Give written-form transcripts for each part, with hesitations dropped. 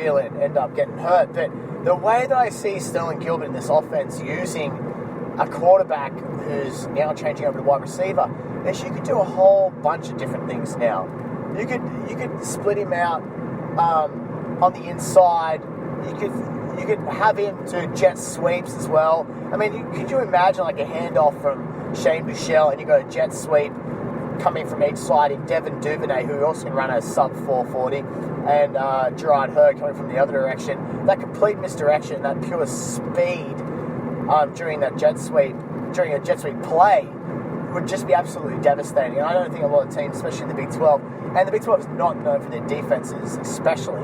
Thielen end up getting hurt. But the way that I see Sterling Gilbert in this offense using a quarterback who's now changing over to wide receiver is you could do a whole bunch of different things now. You could split him out on the inside. You could have him do jet sweeps as well. I mean, could you imagine like a handoff from Shane Buechele and you got a jet sweep coming from each side in Devin Duvernay, who also can run a sub 440, and Gerard Hurd coming from the other direction. That complete misdirection, that pure speed during a jet sweep play would just be absolutely devastating. And I don't think a lot of teams, especially in the Big 12, and the Big 12 is not known for their defenses, especially.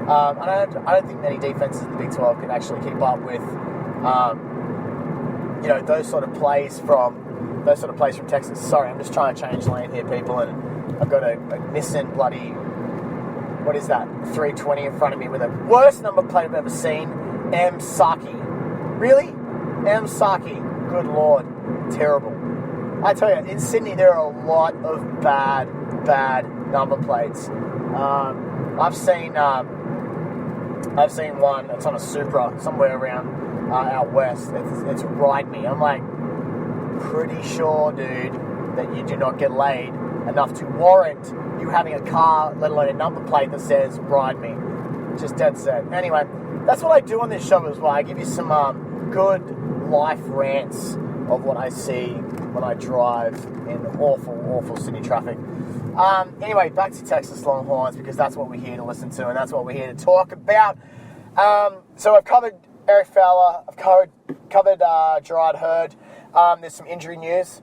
I don't think many defenses in the Big 12 can actually keep up with, those sort of plays from Texas. Sorry, I'm just trying to change lane here, people, and I've got a Nissan bloody, what is that, 320 in front of me with the worst number plate I've ever seen, M. Saki. Really? M. Saki. Good Lord. Terrible. I tell you, in Sydney there are a lot of bad number plates. I've seen one that's on a Supra somewhere around out west. It's Ride Me. I'm like, pretty sure, dude, that you do not get laid enough to warrant you having a car, let alone a number plate that says Ride Me. Just dead set. Anyway, that's what I do on this show as well. I give you some good life rants of what I see when I drive in awful Sydney traffic. Anyway, back to Texas Longhorns, because that's what we're here to listen to and that's what we're here to talk about. So I've covered Eric Fowler, I've covered Gerard Hurd. There's some injury news.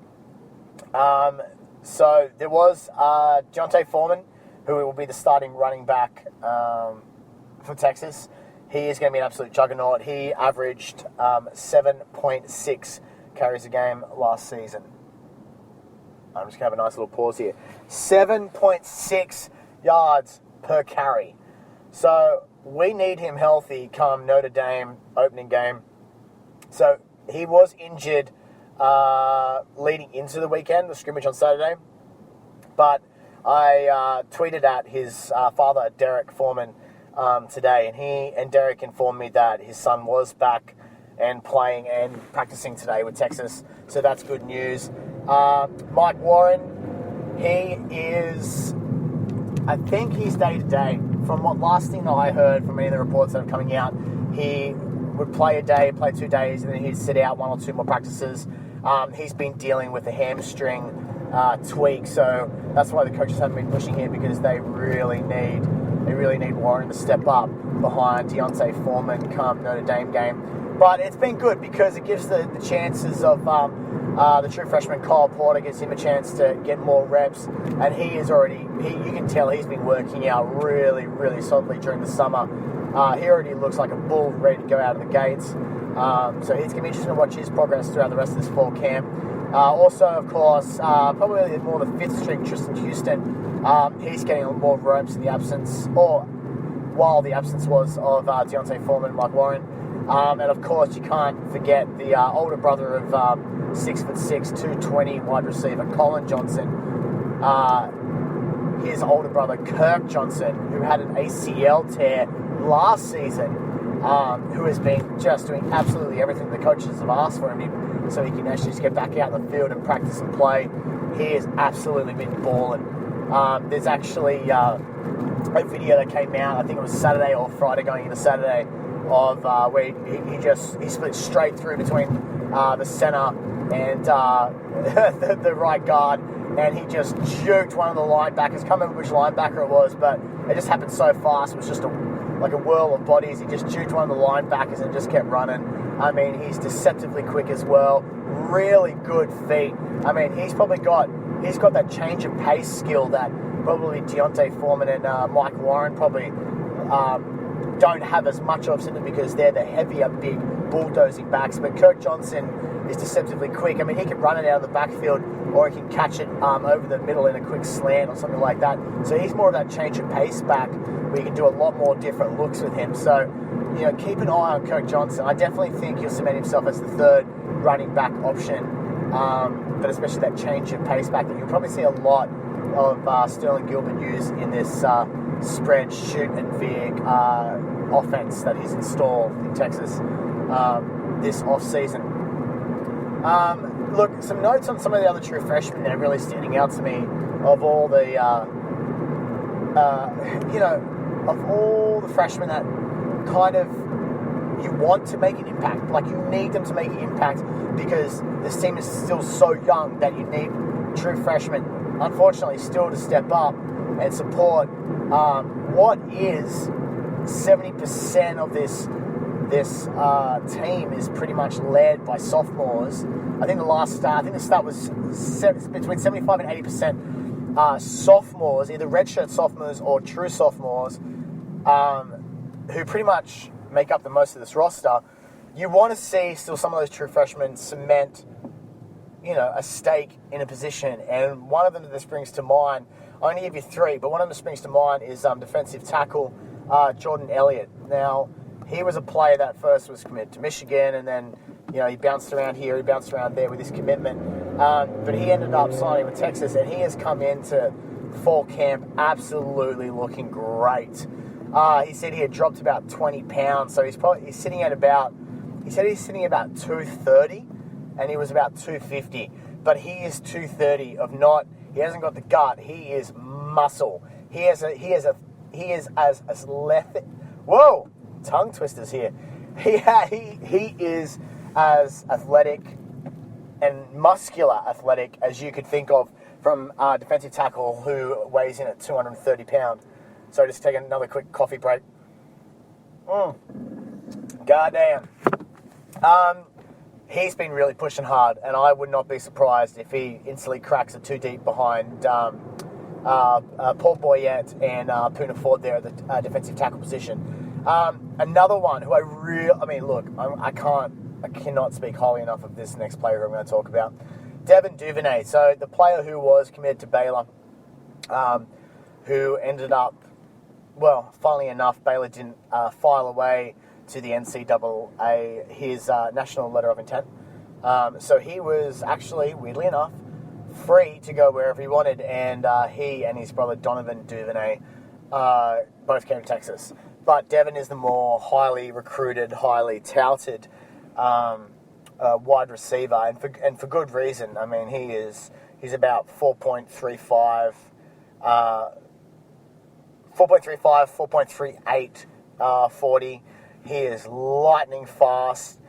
So there was Deontay Foreman, who will be the starting running back for Texas. He is going to be an absolute juggernaut. He averaged 7.6 carries a game last season. I'm just going to have a nice little pause here. 7.6 yards per carry. So we need him healthy come Notre Dame opening game. So he was injured leading into the weekend, the scrimmage on Saturday. But I tweeted at his father, Derek Foreman, today, and he and Derek informed me that his son was back and playing and practicing today with Texas. So that's good news. Mike Warren, he is, I think he's day-to-day. From what last thing that I heard from any of the reports that are coming out, he would play a day, play 2 days, and then he'd sit out 1 or 2 more practices. He's been dealing with a hamstring tweak, so that's why the coaches haven't been pushing him, because they really need Warren to step up behind Deontay Foreman come Notre Dame game. But it's been good because it gives the chances of the true freshman Kyle Porter, gives him a chance to get more reps, and he is already, you can tell he's been working out really, really solidly during the summer. He already looks like a bull ready to go out of the gates. So it's going to be interesting to watch his progress throughout the rest of this fall camp. Also, of course, probably more the fifth string Tristan Houston. He's getting a lot more ropes in the absence, or while the absence was of Deontay Foreman and Mike Warren. And of course, you can't forget the older brother of 6'6", 220 wide receiver Colin Johnson. His older brother Kirk Johnson, who had an ACL tear last season, who has been just doing absolutely everything the coaches have asked for him, so he can actually just get back out in the field and practice and play. He has absolutely been balling. There's actually a video that came out, I think it was Saturday or Friday going into Saturday, of where he split straight through between the center and the right guard, and he just juked one of the linebackers. Can't remember which linebacker it was, but it just happened so fast. It was just like a whirl of bodies. He just juked one of the linebackers and just kept running. I mean, he's deceptively quick as well. Really good feet. I mean, he's got that change of pace skill that probably Deontay Foreman and Mike Warren probably don't have as much of, simply because they're the heavier, big, bulldozing backs. But Kirk Johnson is deceptively quick. I mean, he can run it out of the backfield, or he can catch it over the middle in a quick slant or something like that. So he's more of that change of pace back, where you can do a lot more different looks with him. So, keep an eye on Kirk Johnson. I definitely think he'll cement himself as the third running back option, but especially that change of pace back that you'll probably see a lot of Sterling Gilbert use in this spread, shoot and veer offense that he's installed in Texas this off-season. Look, some notes on some of the other true freshmen that are really standing out to me of all the, of all the freshmen that kind of you want to make an impact. Like, you need them to make an impact because this team is still so young that you need true freshmen, unfortunately, still to step up and support what is 70% of this team is pretty much led by sophomores. I think the stat was between 75 and 80% sophomores, either redshirt sophomores or true sophomores, who pretty much make up the most of this roster. You want to see still some of those true freshmen cement, a stake in a position. And one of them that springs to mind, I only give you three, but one of them that springs to mind is defensive tackle Jordan Elliott. Now, he was a player that first was committed to Michigan, and then, he bounced around here, he bounced around there with his commitment. But he ended up signing with Texas, and he has come into fall camp absolutely looking great. He said he had dropped about 20 pounds, so he's sitting at about 230, and he was about 250. But he is 230 he hasn't got the gut, he is muscle. He is as athletic. Whoa! Tongue twisters here. He is as athletic and muscular athletic as you could think of from a defensive tackle who weighs in at 230 pounds. So just taking another quick coffee break. Goddamn. He's been really pushing hard, and I would not be surprised if he instantly cracks it too deep behind Paul Boyette and Poona Ford there at the defensive tackle position. Another one who I cannot speak highly enough of this next player who I'm going to talk about. Devin Duvernay. So the player who was committed to Baylor, who ended up, funnily enough, Baylor didn't file away to the NCAA his national letter of intent. So he was actually, weirdly enough, free to go wherever he wanted, and he and his brother Donovan Duvernay both came to Texas. But Devin is the more highly recruited, highly touted wide receiver, and for good reason. I mean, he's about 4.35, 4.38, 40. He is lightning fast,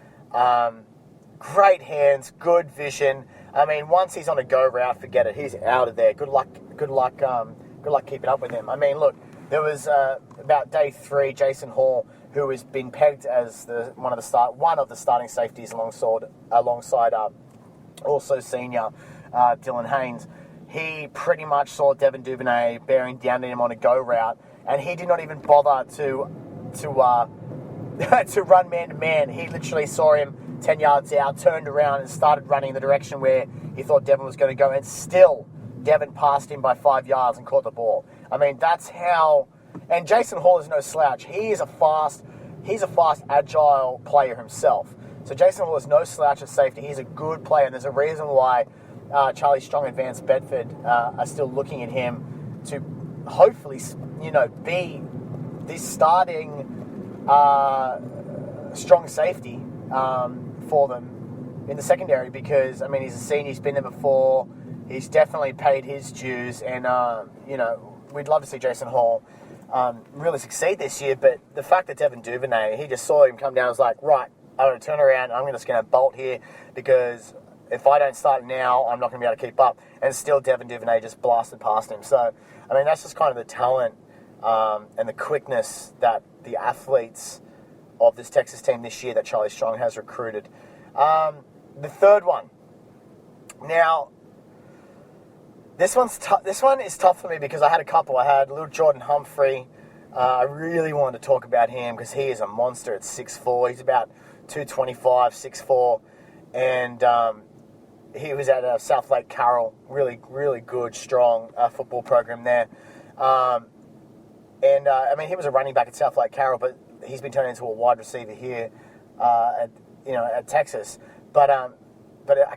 great hands, good vision. I mean, once he's on a go route, forget it. He's out of there. Good luck keeping up with him. I mean, look, there was about day 3, Jason Hall, who has been pegged as one of the starting safeties alongside also senior Dylan Haynes. He pretty much saw Devin Duvernay bearing down on him on a go route, and he did not even bother to run man to man. He literally saw him 10 yards out, turned around and started running in the direction where he thought Devin was going to go, and still Devin passed him by 5 yards and caught the ball. I mean, that's how. And Jason Hall is no slouch. He's a fast, agile player himself. So Jason Hall is no slouch at safety. He's a good player, and there's a reason why Charlie Strong and Vance Bedford are still looking at him to hopefully, be this starting strong safety for them in the secondary, because, I mean, he's a senior, he's been there before, he's definitely paid his dues, and, we'd love to see Jason Hall really succeed this year. But the fact that Devin Duvernay, he just saw him come down, was like, right, I'm going to turn around, I'm just going to bolt here, because if I don't start now, I'm not going to be able to keep up. And still Devin Duvernay just blasted past him. So, I mean, that's just kind of the talent and the quickness that the athletes of this Texas team this year that Charlie Strong has recruited. The third one. Now, this one is tough for me because I had a couple. I had little Jordan Humphrey. I really wanted to talk about him because he is a monster at 6'4". He's about 225, 6'4". And he was at South Lake Carroll. Really, really good, strong football program there. I mean, he was a running back at South Lake Carroll, but he's been turned into a wide receiver here at Texas. But I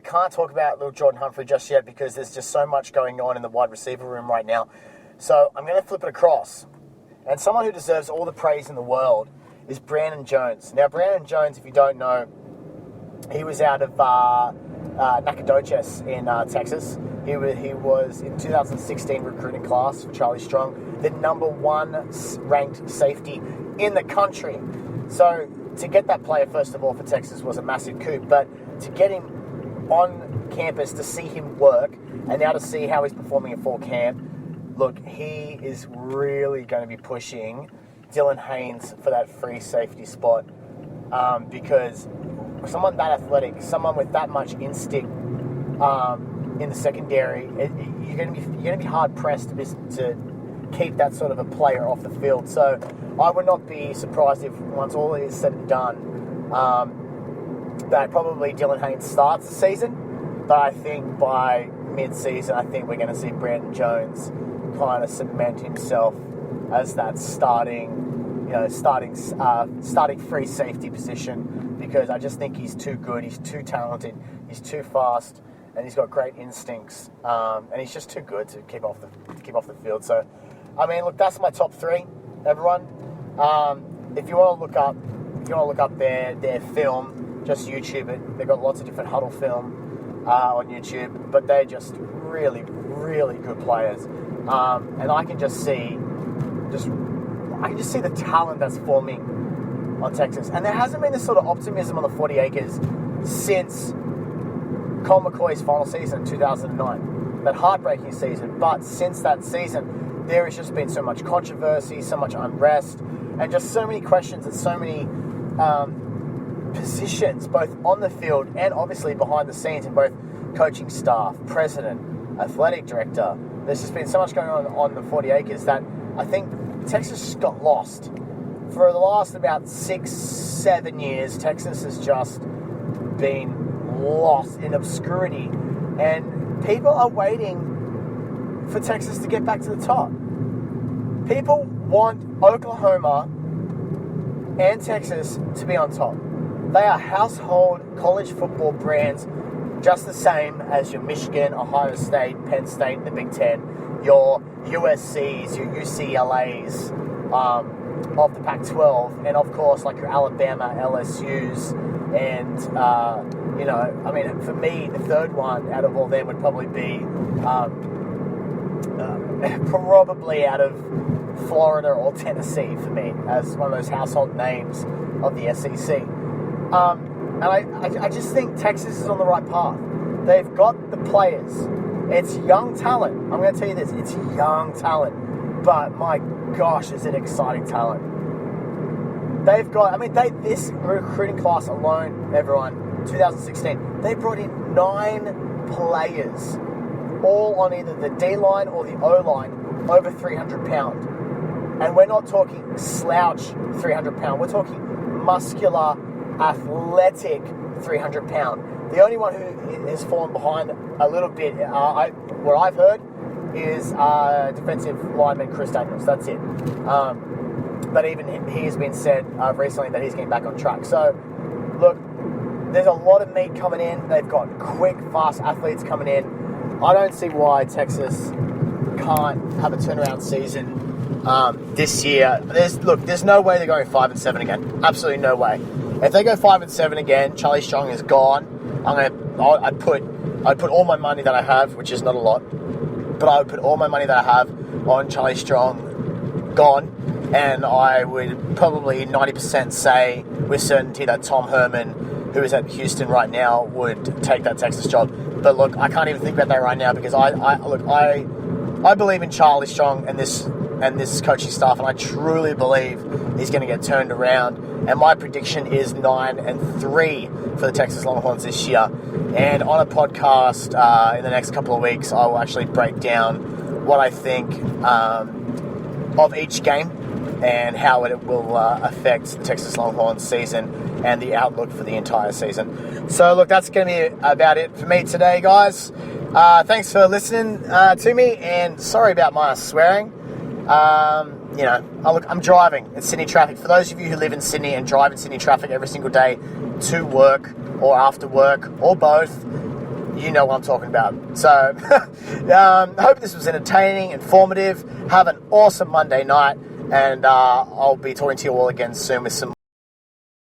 can't talk about little Jordan Humphrey just yet because there's just so much going on in the wide receiver room right now. So I'm going to flip it across. And someone who deserves all the praise in the world is Brandon Jones. Now, Brandon Jones, if you don't know, he was out of Nacogdoches in Texas. He was in 2016 recruiting class for Charlie Strong, the number 1 ranked safety in the country. So to get that player, first of all, for Texas was a massive coup. But to get him on campus, to see him work, and now to see how he's performing at fall camp, look, he is really going to be pushing Dylan Haynes for that free safety spot, because someone that athletic, someone with that much instinct in the secondary, you're going to be hard pressed to keep that sort of a player off the field. So I would not be surprised if once all is said and done, that probably Dylan Haynes starts the season. But I think by mid-season, I think we're going to see Brandon Jones kind of cement himself as that starting free safety position, because I just think he's too good, he's too talented, he's too fast, and he's got great instincts, and he's just too good to keep off the field. So, I mean, look, that's my top 3, everyone. If you want to look up their film, just YouTube it. They've got lots of different huddle film on YouTube, but they're just really, really good players. And I can just see the talent that's forming on Texas. And there hasn't been this sort of optimism on the 40 acres since Colt McCoy's final season in 2009, that heartbreaking season. But since that season, there has just been so much controversy, so much unrest, and just so many questions and so many positions, both on the field and obviously behind the scenes in both coaching staff, president, athletic director. There's just been so much going on the 40 acres that I think Texas got lost. For the last about 6-7 years, Texas has just been lost in obscurity, and people are waiting for Texas to get back to the top. People want Oklahoma and Texas to be on top. They are household college football brands, just the same as your Michigan, Ohio State, Penn State, the Big Ten, your USCs, your UCLAs of the Pac-12, and of course like your Alabama, LSUs, and for me, the third one out of all them would probably be probably out of Florida or Tennessee for me, as one of those household names of the SEC. And I just think Texas is on the right path. They've got the players. It's young talent. I'm going to tell you this. It's young talent. But my gosh, is it exciting talent. They've got, this recruiting class alone, everyone, 2016, they brought in 9 players, all on either the D-line or the O-line, over 300 pound. And we're not talking slouch 300 pound. We're talking muscular, athletic 300 pound. The only one who has fallen behind a little bit, what I've heard, is defensive lineman Chris Daniels. That's it. But even he has been said recently that he's getting back on track. So, look, there's a lot of meat coming in. They've got quick, fast athletes coming in. I don't see why Texas can't have a turnaround season this year. There's no way they're going 5-7 again. Absolutely no way. If they go 5-7 again, Charlie Strong is gone. I'd put all my money that I have, which is not a lot, but I would put all my money that I have on Charlie Strong gone, and I would probably 90% say with certainty that Tom Herman, who is at Houston right now, would take that Texas job. But look, I can't even think about that right now, because I believe in Charlie Strong and this coaching staff, and I truly believe he's going to get turned around. And my prediction is 9-3 for the Texas Longhorns this year. And on a podcast in the next couple of weeks, I will actually break down what I think of each game and how it will affect the Texas Longhorns season and the outlook for the entire season. So, look, that's going to be about it for me today, guys. Thanks for listening to me, and sorry about my swearing. I'm driving in Sydney traffic. For those of you who live in Sydney and drive in Sydney traffic every single day to work or after work or both, you know what I'm talking about. So, I hope this was entertaining, informative. Have an awesome Monday night, and I'll be talking to you all again soon with some